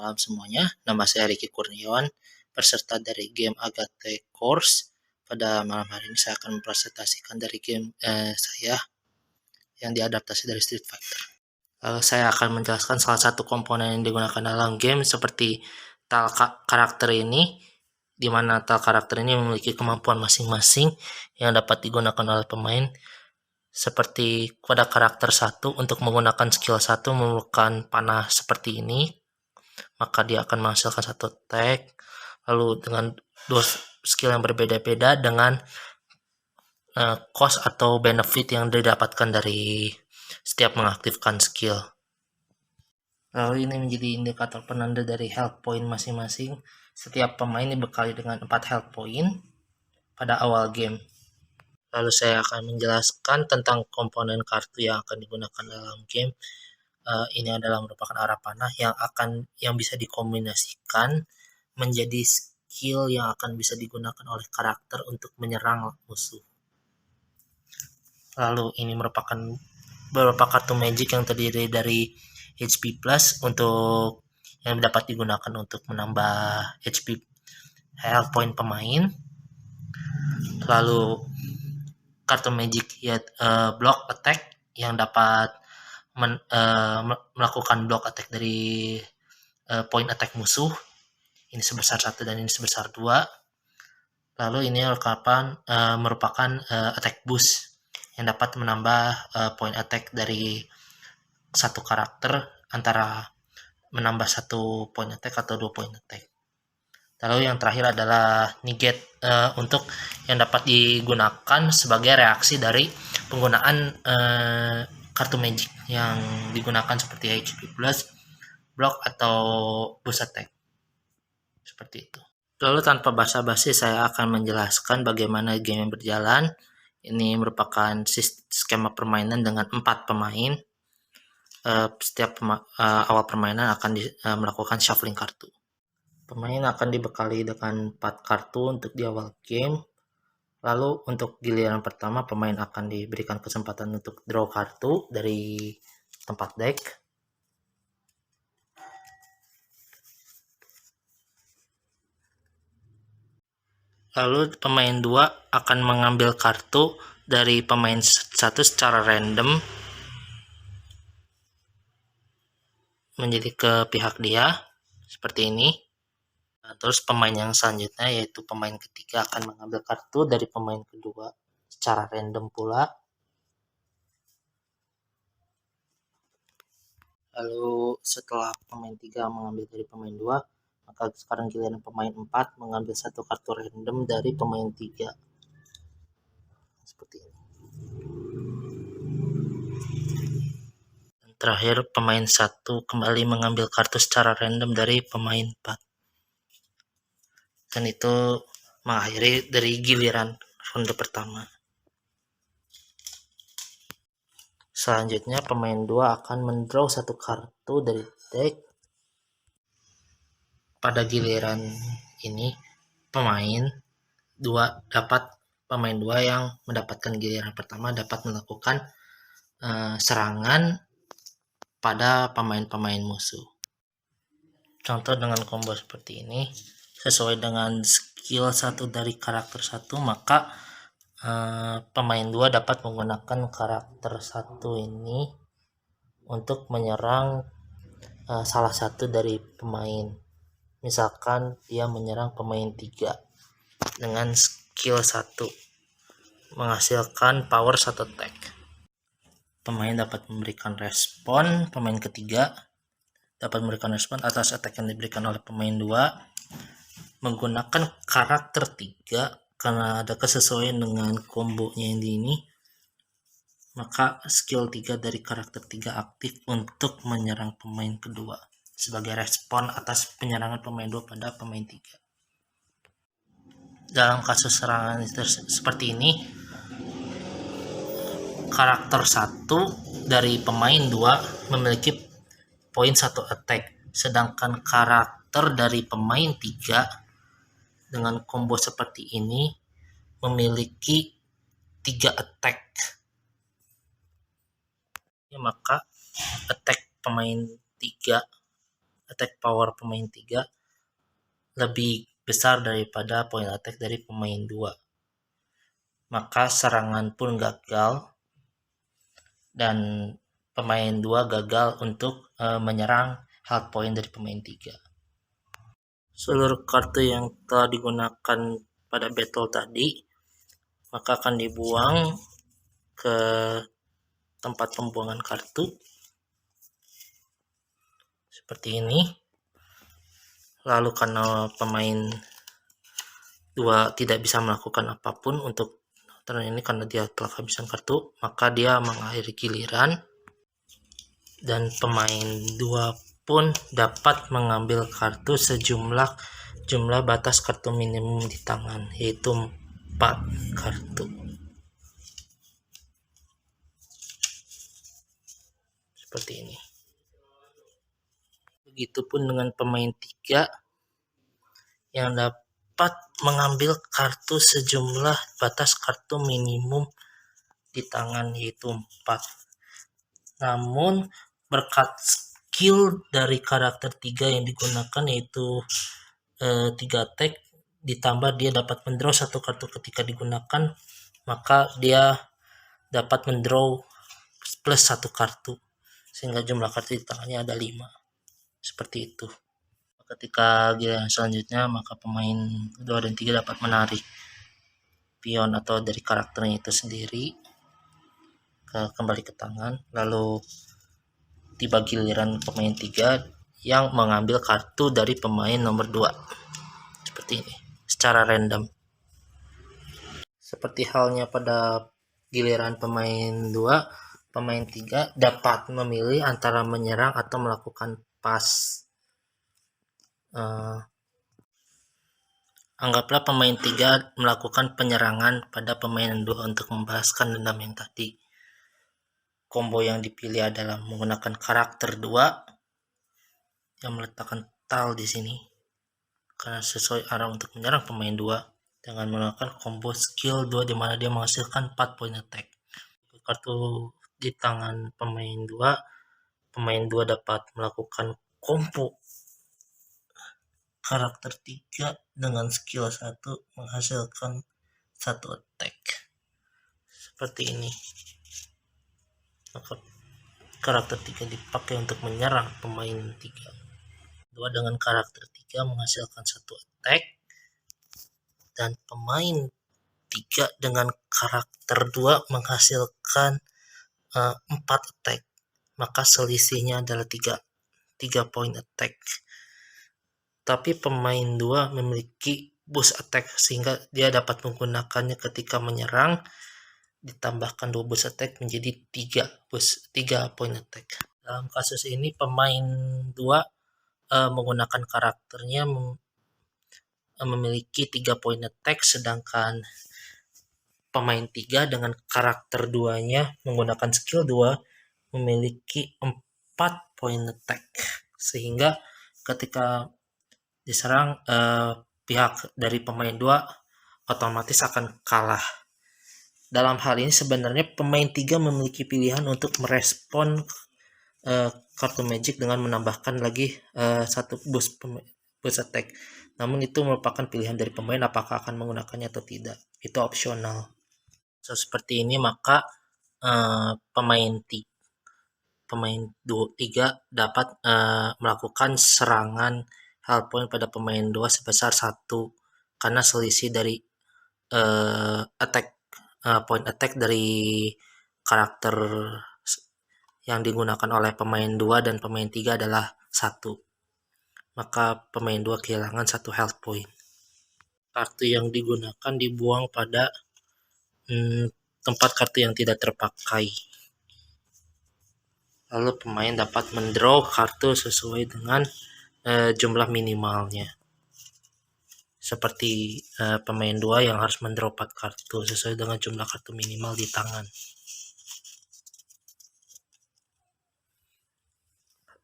malam semuanya. Nama saya Riki Kurniawan, peserta dari game Agate Course. Pada malam hari ini saya akan mempresentasikan dari game saya yang diadaptasi dari Street Fighter. Saya akan menjelaskan salah satu komponen yang digunakan dalam game seperti tile karakter ini, di mana tile karakter ini memiliki kemampuan masing-masing yang dapat digunakan oleh pemain. Seperti pada karakter 1, untuk menggunakan skill 1 memerlukan panah seperti ini, maka dia akan menghasilkan 1 attack. Lalu dengan 2 skill yang berbeda-beda dengan cost atau benefit yang didapatkan dari setiap mengaktifkan skill. Lalu ini menjadi indikator penanda dari health point masing-masing. Setiap pemain dibekali dengan 4 health point pada awal game. Lalu saya akan menjelaskan tentang komponen kartu yang akan digunakan dalam game. Ini adalah merupakan arah panah yang bisa dikombinasikan menjadi skill yang akan bisa digunakan oleh karakter untuk menyerang musuh. Lalu ini merupakan beberapa kartu magic yang terdiri dari HP plus untuk yang dapat digunakan untuk menambah HP health point pemain. Lalu kartu magic block attack yang dapat melakukan block attack dari point attack musuh. Ini sebesar 1 dan ini sebesar 2. Lalu ini merupakan attack boost yang dapat menambah point attack dari satu karakter antara menambah 1 point attack atau 2 point attack. Lalu yang terakhir adalah negate untuk yang dapat digunakan sebagai reaksi dari penggunaan kartu magic yang digunakan seperti HP plus, block atau boost attack. Seperti itu. Lalu tanpa basa-basi saya akan menjelaskan bagaimana game yang berjalan. Ini merupakan skema permainan dengan 4 pemain. Setiap awal permainan akan melakukan shuffling kartu. Pemain akan dibekali dengan 4 kartu untuk di awal game. Lalu untuk giliran pertama pemain akan diberikan kesempatan untuk draw kartu dari tempat deck. Lalu pemain 2 akan mengambil kartu dari pemain 1 secara random menjadi ke pihak dia seperti ini. Terus pemain yang selanjutnya yaitu pemain ketiga akan mengambil kartu dari pemain kedua secara random pula. Lalu setelah pemain 3 mengambil dari pemain 2, maka sekarang giliran pemain 4 mengambil 1 kartu random dari pemain 3. Seperti ini. Dan terakhir pemain 1 kembali mengambil kartu secara random dari pemain 4. Dan itu mengakhiri dari giliran ronde pertama. Selanjutnya pemain 2 akan mendraw 1 kartu dari deck. Pada giliran ini pemain 2 yang mendapatkan giliran pertama dapat melakukan serangan pada pemain-pemain musuh. Contoh dengan combo seperti ini, sesuai dengan skill 1 dari karakter 1, maka pemain 2 dapat menggunakan karakter 1 ini untuk menyerang salah satu dari pemain. Misalkan dia menyerang pemain 3 dengan skill 1 menghasilkan power 1 attack. Pemain dapat memberikan respon, pemain ketiga dapat memberikan respon atas attack yang diberikan oleh pemain 2 menggunakan karakter 3. Karena ada kesesuaian dengan kombonya yang ini, maka skill 3 dari karakter 3 aktif untuk menyerang pemain kedua sebagai respon atas penyerangan pemain 2 pada pemain 3. Dalam kasus serangan seperti ini, karakter 1 dari pemain 2 memiliki poin 1 attack, sedangkan karakter dari pemain 3 dengan combo seperti ini memiliki 3 attack. Maka attack pemain 3 attack power pemain 3 lebih besar daripada point attack dari pemain 2. Maka serangan pun gagal dan pemain 2 gagal untuk menyerang health point dari pemain 3. Seluruh kartu yang telah digunakan pada battle tadi maka akan dibuang ke tempat pembuangan kartu seperti ini. Lalu karena pemain 2 tidak bisa melakukan apapun untuk turn ini karena dia telah kehabisan kartu, maka dia mengakhiri giliran dan pemain 2 pun dapat mengambil kartu sejumlah batas kartu minimum di tangan, yaitu 4 kartu. Seperti ini. Begitupun dengan pemain 3 yang dapat mengambil kartu sejumlah batas kartu minimum di tangan, yaitu 4. Namun berkat skill dari karakter 3 yang digunakan, yaitu 3 attack, ditambah dia dapat mendraw 1 kartu ketika digunakan, maka dia dapat mendraw plus 1 kartu sehingga jumlah kartu di tangannya ada 5. Seperti itu. Ketika giliran selanjutnya maka pemain 2 dan 3 dapat menarik pion atau dari karakternya itu sendiri kembali ke tangan, lalu tiba giliran pemain 3 yang mengambil kartu dari pemain nomor 2 seperti ini secara random. Seperti halnya pada giliran pemain 2, pemain 3 dapat memilih antara menyerang atau melakukan pass. Anggaplah pemain 3 melakukan penyerangan pada pemain 2 untuk membalaskan dendam yang tadi. Combo yang dipilih adalah menggunakan karakter 2 yang meletakkan tal di sini karena sesuai arah untuk menyerang pemain 2 dengan menggunakan combo skill 2 di mana dia menghasilkan 4 point attack. Kartu di tangan pemain 2 dapat melakukan combo karakter 3 dengan skill 1 menghasilkan 1 attack seperti ini. Maka karakter 3 dipakai untuk menyerang pemain 3. 2 dengan karakter 3 menghasilkan 1 attack dan pemain 3 dengan karakter 2 menghasilkan 4 attack. Maka selisihnya adalah 3 point attack. Tapi pemain 2 memiliki boost attack sehingga dia dapat menggunakannya ketika menyerang, ditambahkan 2 boost attack menjadi 3 point attack. Dalam kasus ini pemain 2 menggunakan karakternya memiliki 3 point attack, sedangkan pemain 3 dengan karakter 2-nya menggunakan skill 2 memiliki 4 point attack, sehingga ketika diserang pihak dari pemain 2 otomatis akan kalah. Dalam hal ini sebenarnya pemain 3 memiliki pilihan untuk merespon kartu magic dengan menambahkan lagi 1 boost attack. Namun itu merupakan pilihan dari pemain apakah akan menggunakannya atau tidak. Itu opsional. Seperti ini maka pemain 3 dapat melakukan serangan health point pada pemain 2 sebesar 1 karena selisih dari point attack dari karakter yang digunakan oleh pemain 2 dan pemain 3 adalah 1. Maka pemain 2 kehilangan 1 health point. Kartu yang digunakan dibuang pada tempat kartu yang tidak terpakai. Lalu pemain dapat mendraw kartu sesuai dengan jumlah minimalnya. Seperti pemain 2 yang harus mendraw 4 kartu sesuai dengan jumlah kartu minimal di tangan.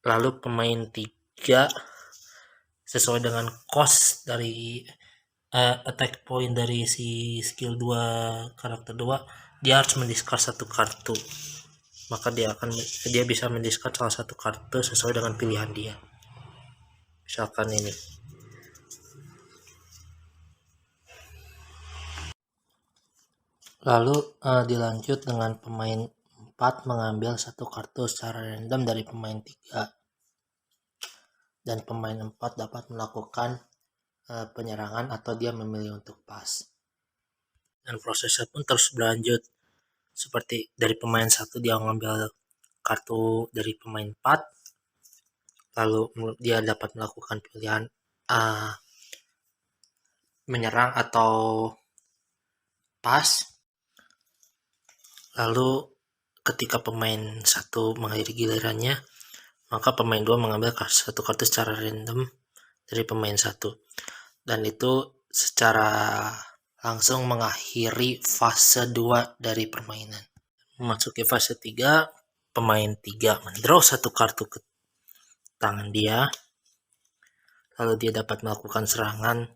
Lalu pemain 3 sesuai dengan cost dari attack point dari si skill 2 karakter 2, dia harus mendiscard 1 kartu. Maka dia bisa mendiscard salah 1 kartu sesuai dengan pilihan dia. Misalkan ini. Lalu dilanjut dengan pemain 4 mengambil satu kartu secara random dari pemain 3. Dan pemain 4 dapat melakukan penyerangan atau dia memilih untuk pass. Dan prosesnya pun terus berlanjut. Seperti dari pemain 1 dia mengambil kartu dari pemain 4. Lalu dia dapat melakukan pilihan menyerang atau pass. Lalu ketika pemain 1 mengakhiri gilirannya, maka pemain 2 mengambil satu kartu secara random dari pemain 1. Dan itu secara langsung mengakhiri fase 2 dari permainan. Memasuki fase 3, pemain 3 mendraw satu kartu ke tangan dia. Lalu dia dapat melakukan serangan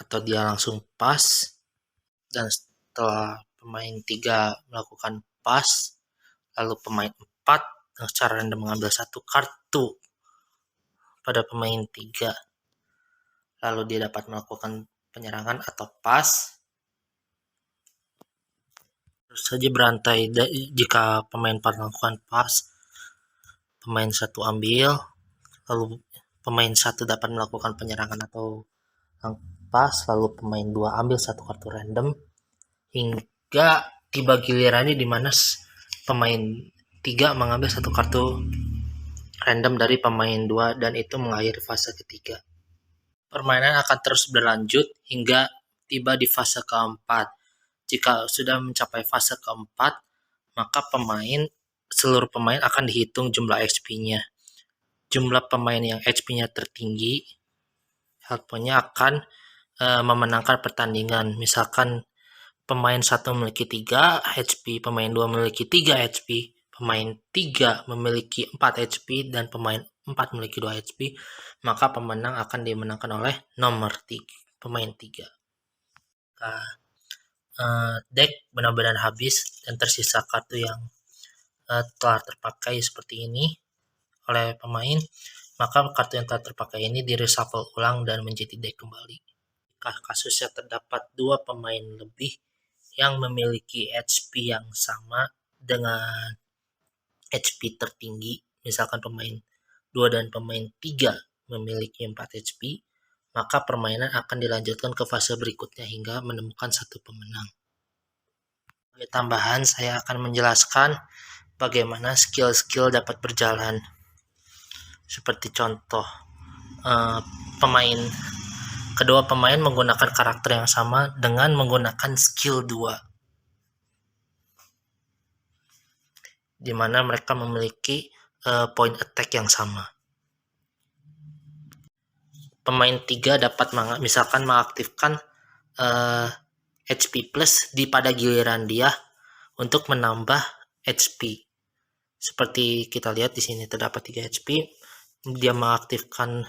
atau dia langsung pass. Dan setelah pemain 3 melakukan pass, lalu pemain 4 secara random mengambil satu kartu pada pemain 3. Lalu dia dapat melakukan penyerangan atau pass. Terus saja berantai jika pemain 4 melakukan pass, pemain 1 ambil, lalu pemain 1 dapat melakukan penyerangan atau pass, lalu pemain 2 ambil satu kartu random, hingga tiba gilirannya di mana pemain 3 mengambil satu kartu random dari pemain 2 dan itu mengakhiri fase ketiga. Permainan akan terus berlanjut hingga tiba di fase keempat. Jika sudah mencapai fase keempat, maka seluruh pemain akan dihitung jumlah HP-nya. Jumlah pemain yang HP-nya tertinggi, health point-nya akan memenangkan pertandingan. Misalkan pemain 1 memiliki 3 HP, pemain 2 memiliki 3 HP, pemain 3 memiliki 4 HP, dan pemain 4 memiliki 2 HP, maka pemenang akan dimenangkan oleh nomor 3, pemain 3. Deck benar-benar habis dan tersisa kartu yang telah terpakai seperti ini oleh pemain, maka kartu yang telah terpakai ini di-reshuffle ulang dan menjadi deck kembali. Jika kasusnya terdapat 2 pemain lebih yang memiliki HP yang sama dengan HP tertinggi, misalkan pemain 2 dan pemain 3 memiliki 4 HP, maka permainan akan dilanjutkan ke fase berikutnya hingga menemukan satu pemenang. Sebagai tambahan, saya akan menjelaskan bagaimana skill-skill dapat berjalan. Seperti contoh, kedua pemain menggunakan karakter yang sama dengan menggunakan skill 2, di mana mereka memiliki point attack yang sama. Pemain 3 dapat misalkan mengaktifkan HP plus pada giliran dia untuk menambah HP. Seperti kita lihat di sini terdapat 3 HP, dia mengaktifkan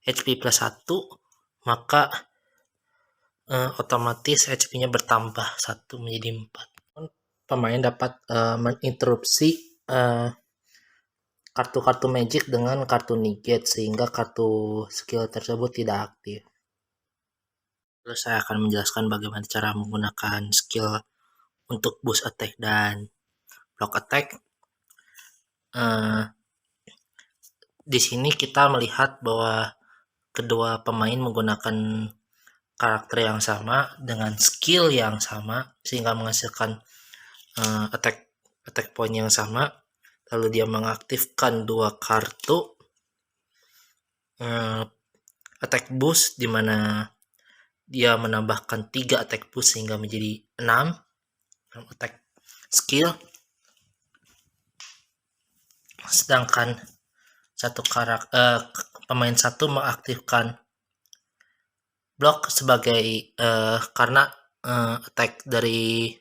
HP plus 1, maka otomatis HP-nya bertambah 1 menjadi 4. Pemain dapat menginterupsi kartu-kartu magic dengan kartu negate sehingga kartu skill tersebut tidak aktif. Terus saya akan menjelaskan bagaimana cara menggunakan skill untuk boost attack dan block attack. Di sini kita melihat bahwa kedua pemain menggunakan karakter yang sama dengan skill yang sama sehingga menghasilkan attack point yang sama. Lalu dia mengaktifkan 2 kartu attack boost, di mana dia menambahkan 3 attack boost sehingga menjadi 6 attack skill. Sedangkan pemain 1 mengaktifkan block sebagai karena attack dari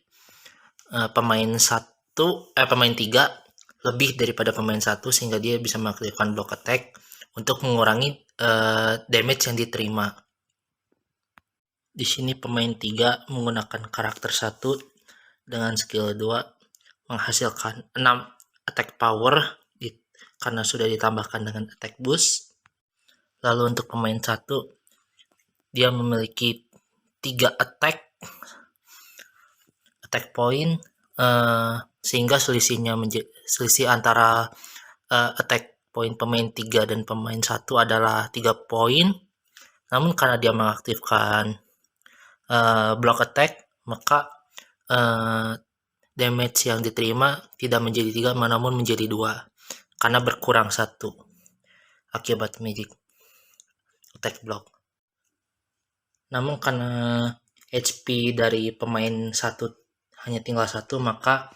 pemain 3 lebih daripada pemain 1 sehingga dia bisa mengaktifkan block attack untuk mengurangi damage yang diterima. Di sini pemain 3 menggunakan karakter 1 dengan skill 2 menghasilkan 6 attack power karena sudah ditambahkan dengan attack boost. Lalu untuk pemain 1, dia memiliki 3 attack point, sehingga selisih antara attack point pemain 3 dan pemain 1 adalah 3 poin. Namun karena dia mengaktifkan block attack, maka damage yang diterima tidak menjadi 3 namun menjadi 2 karena berkurang 1 akibat magic attack block. Namun karena HP dari pemain 1 hanya tinggal 1, maka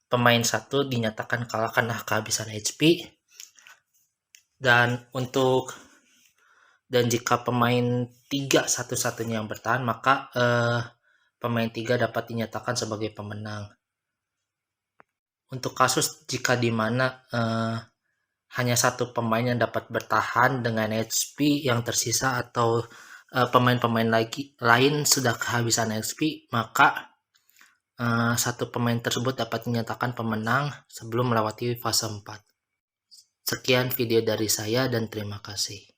pemain 1 dinyatakan kalah karena kehabisan HP. Dan jika pemain 3 satu-satunya yang bertahan, maka pemain 3 dapat dinyatakan sebagai pemenang. Untuk kasus jika dimana hanya satu pemain yang dapat bertahan dengan HP yang tersisa atau pemain-pemain lain sudah kehabisan HP, maka satu pemain tersebut dapat dinyatakan pemenang sebelum melewati fase 4. Sekian video dari saya dan terima kasih.